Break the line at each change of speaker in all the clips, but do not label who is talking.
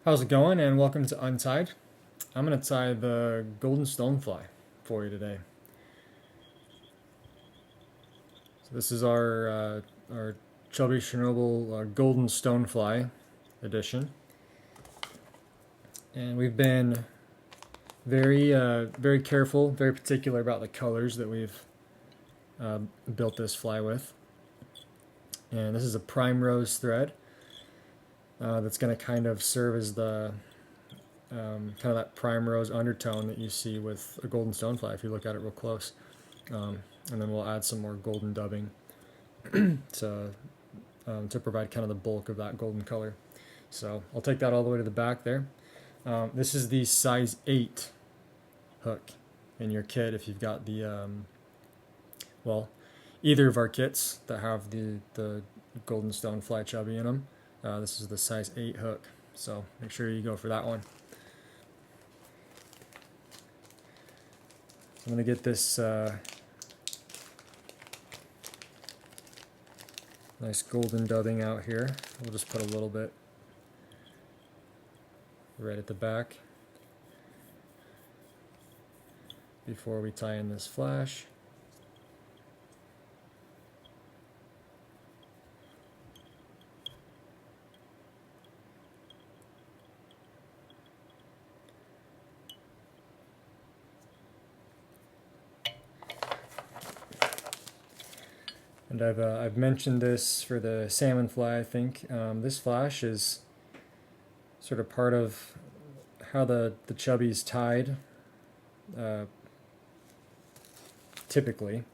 How's it going? And welcome to Untied. I'm going to tie the golden stonefly for you today. So this is our chubby Chernobyl golden stonefly edition, and we've been very careful, very particular about the colors that we've built this fly with. And this is a prime rose thread that's going to kind of serve as the kind of that prime rose undertone that you see with a golden stonefly if you look at it real close. And then we'll add some more golden dubbing to provide kind of the bulk of that golden color. So I'll take that all the way to the back there. This is the size 8 hook in your kit if you've got the, well, either of our kits that have the golden stonefly chubby in them. This is the size 8 hook, so make sure you go for that one. I'm going to get this nice golden dubbing out here. We'll just put a little bit right at the back before we tie in this flash. And I've mentioned this for the salmon fly, I think. This flash is sort of part of how the chubby's tied, typically,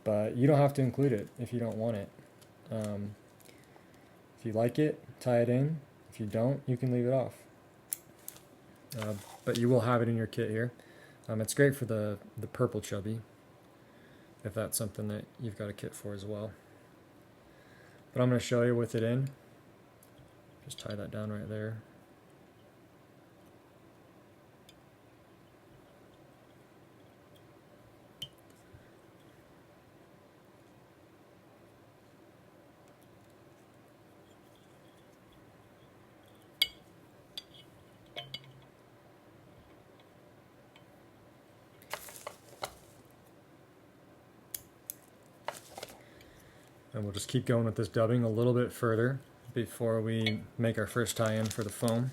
but you don't have to include it if you don't want it. If you like it, tie it in. If you don't, you can leave it off. But you will have it in your kit here. It's great for the purple chubby, if that's something that you've got a kit for as well. But I'm going to show you with it in. Just tie that down right there. And we'll just keep going with this dubbing a little bit further before we make our first tie-in for the foam.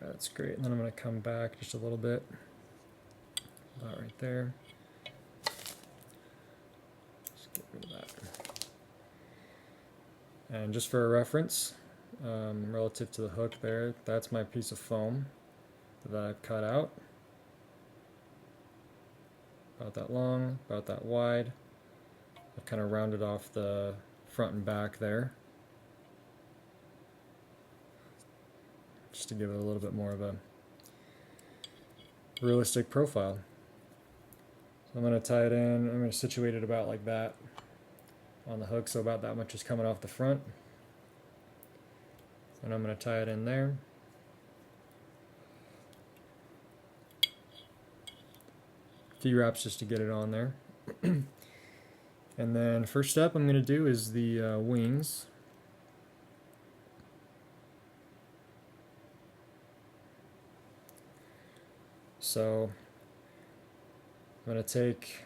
That's great. And then I'm going to come back just a little bit, about right there. Just get rid of that. And just for a reference, relative to the hook there, that's my piece of foam that I've cut out. About that long, about that wide. I've kind of rounded off the front and back there, just to give it a little bit more of a realistic profile. So I'm going to tie it in. I'm going to situate it about like that on the hook, so about that much is coming off the front. And I'm going to tie it in there. A few wraps just to get it on there. And then first step I'm going to do is the wings. So I'm going to take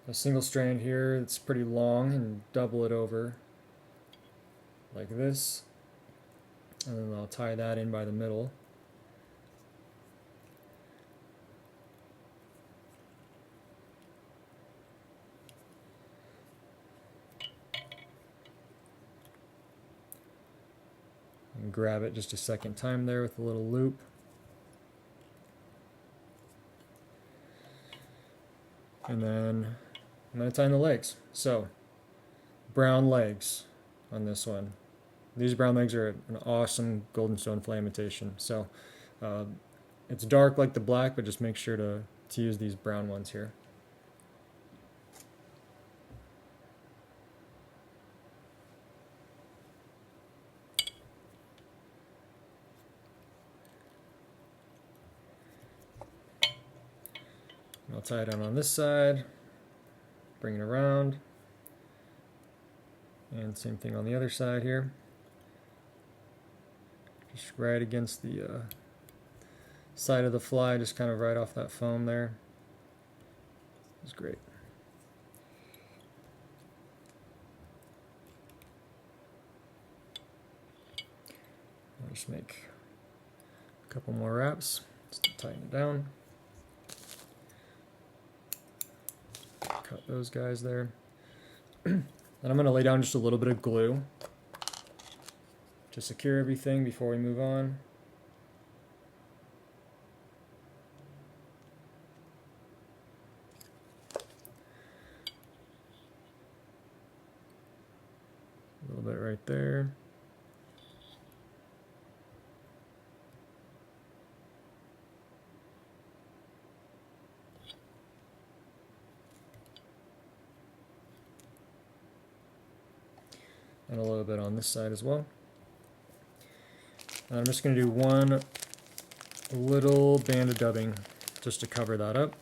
a single strand here that's pretty long and double it over like this, and then I'll tie that in by the middle. And grab it just a second time there with a little loop. And then I'm going to tie in the legs. So, brown legs on this one. These brown legs are an awesome golden stonefly imitation. So it's dark like the black, but just make sure to use these brown ones here. I'll tie it down on this side, bring it around, and same thing on the other side here. Just right against the side of the fly, just kind of right off that foam there. It's great. I'll just make a couple more wraps, just to tighten it down. Cut those guys there. And I'm going to lay down just a little bit of glue to secure everything before we move on. A little bit right there. And a little bit on this side as well. And I'm just going to do one little band of dubbing just to cover that up.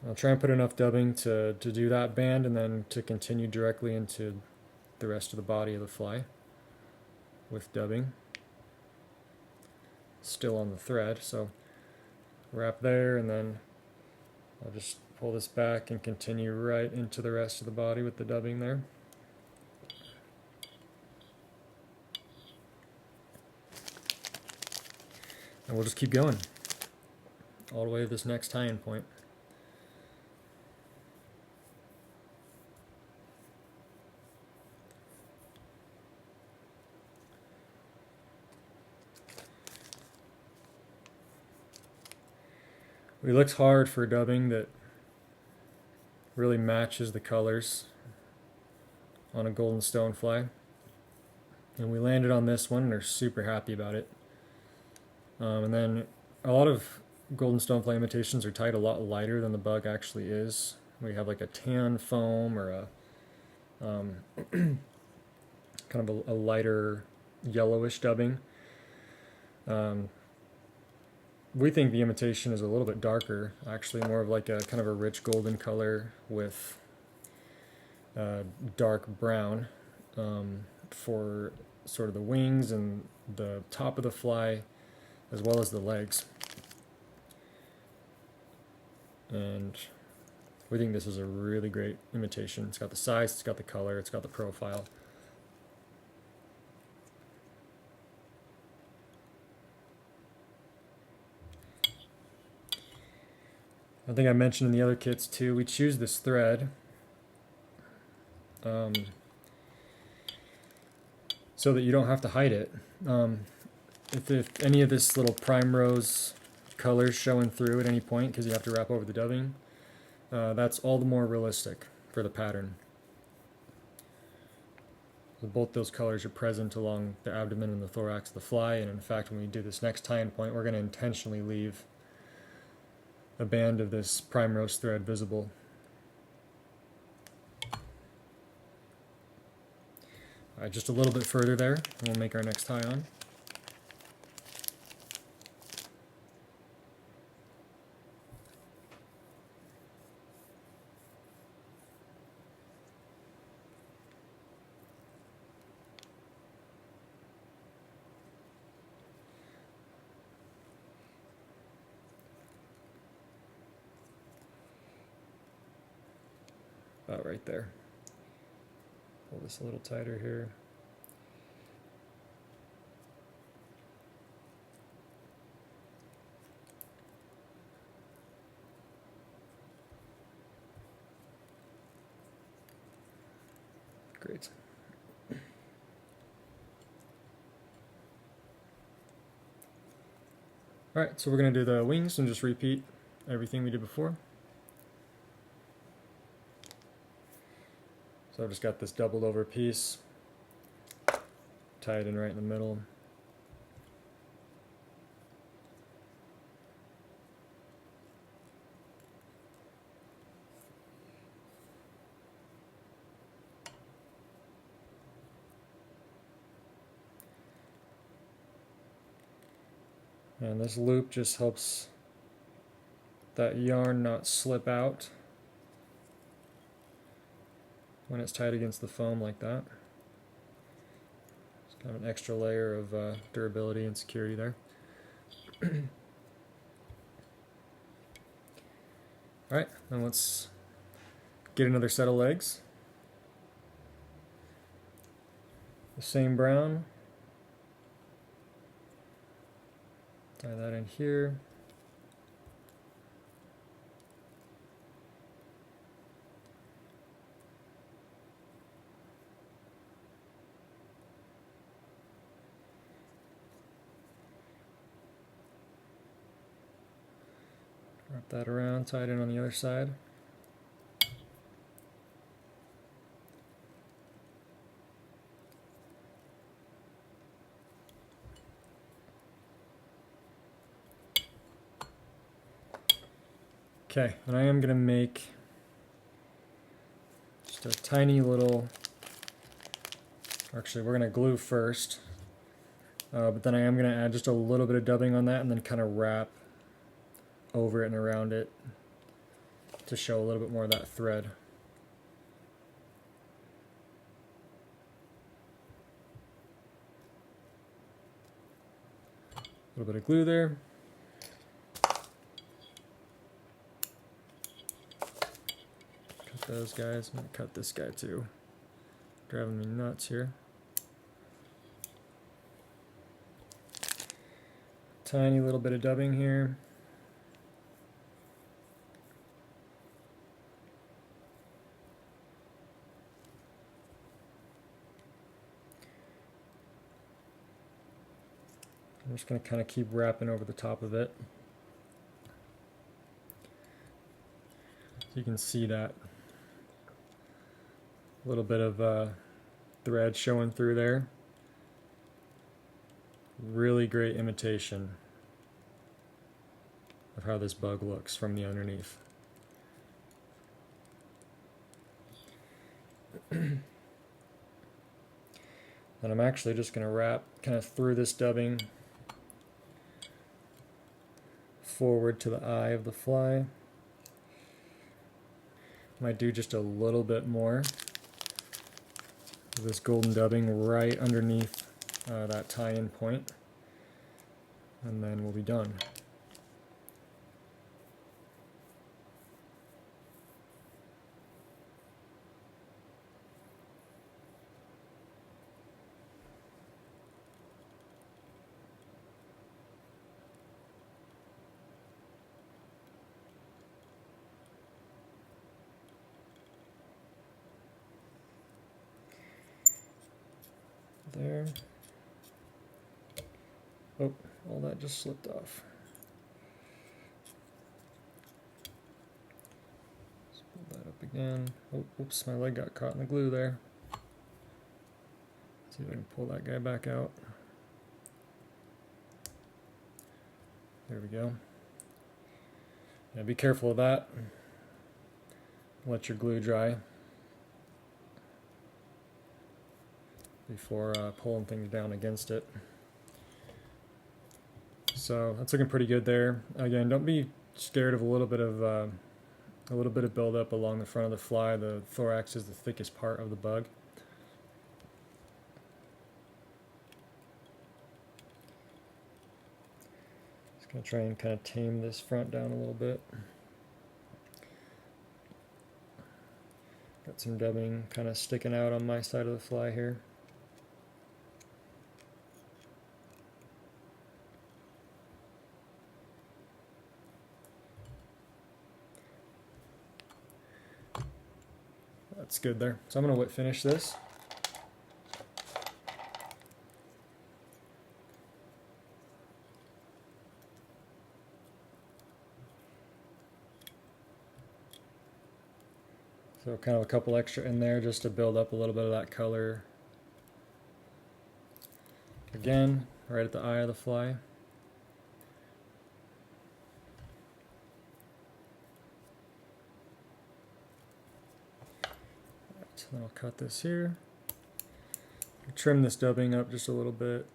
I'll try and put enough dubbing to do that band and then to continue directly into the rest of the body of the fly with dubbing. Still on the thread, so wrap there, and then I'll just pull this back and continue right into the rest of the body with the dubbing there. And we'll just keep going all the way to this next tie-in point. We looked hard for dubbing that really matches the colors on a golden stonefly, and we landed on this one and are super happy about it. And then a lot of golden stonefly imitations are tied a lot lighter than the bug actually is. We have like a tan foam or a kind of a lighter yellowish dubbing. We think the imitation is a little bit darker, actually more of like a kind of a rich golden color with dark brown for sort of the wings and the top of the fly as well as the legs. And we think this is a really great imitation. It's got the size, it's got the color, it's got the profile. I think I mentioned in the other kits too, we choose this thread so that you don't have to hide it. If any of this little primrose colors showing through at any point because you have to wrap over the dubbing, that's all the more realistic for the pattern. So both those colors are present along the abdomen and the thorax of the fly, and in fact when we do this next tie-in point we're going to intentionally leave a band of this primrose thread visible. Alright, just a little bit further there, and we'll make our next tie on. About right there. Pull this a little tighter here. Great. Alright, so we're going to do the wings and just repeat everything we did before. So I've just got this doubled over piece, tie it in right in the middle. And this loop just helps that yarn not slip out when it's tied against the foam like that. It's kind of an extra layer of durability and security there. Alright, now let's get another set of legs. The same brown. Tie that in here. Wrap that around, tie it in on the other side. Okay, and I am going to make just a tiny little, actually we're going to glue first, but then I am going to add just a little bit of dubbing on that and then kind of wrap over it and around it to show a little bit more of that thread. A little bit of glue there. Those guys. I'm going to cut this guy too. Driving me nuts here. Tiny little bit of dubbing here. I'm just going to kind of keep wrapping over the top of it. So you can see that little bit of thread showing through there. Really great imitation of how this bug looks from the underneath. And I'm actually just going to wrap kind of through this dubbing forward to the eye of the fly. Might do just a little bit more of this golden dubbing right underneath that tie-in point, and then we'll be done. There. Oh, all that just slipped off. Let's pull that up again. Oh, oops, my leg got caught in the glue there. Let's see if I can pull that guy back out. There we go. Yeah, be careful of that. Let your glue dry before pulling things down against it. So that's looking pretty good there. Again, don't be scared of a little bit of buildup along the front of the fly. The thorax is the thickest part of the bug. Just gonna try and kind of tame this front down a little bit. Got some dubbing kind of sticking out on my side of the fly here. That's good there. So I'm going to wet finish this. Throw kind of a couple extra in there just to build up a little bit of that color. Again, right at the eye of the fly. So then I'll cut this here. Trim this dubbing up just a little bit.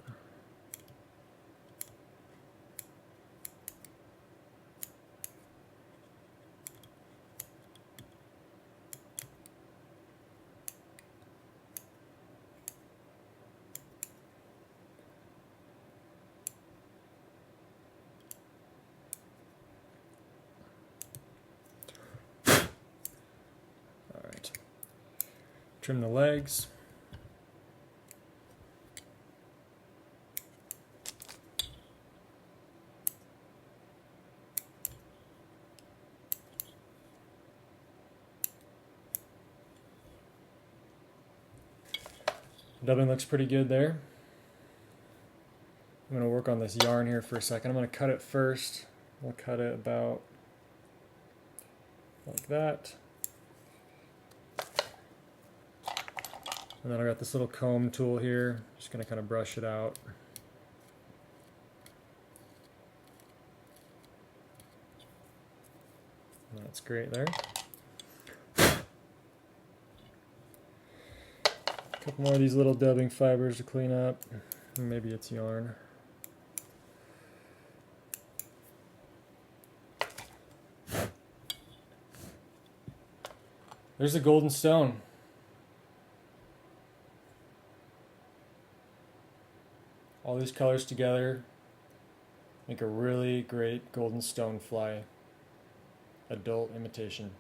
Alright. Trim the legs. Dubbing looks pretty good there. I'm going to work on this yarn here for a second. I'm going to cut it first. I'll cut it about like that. And then I got this little comb tool here. Just going to kind of brush it out. That's great there. A couple more of these little dubbing fibers to clean up. Maybe it's yarn. There's a golden stone. All these colors together make a really great golden stonefly adult imitation.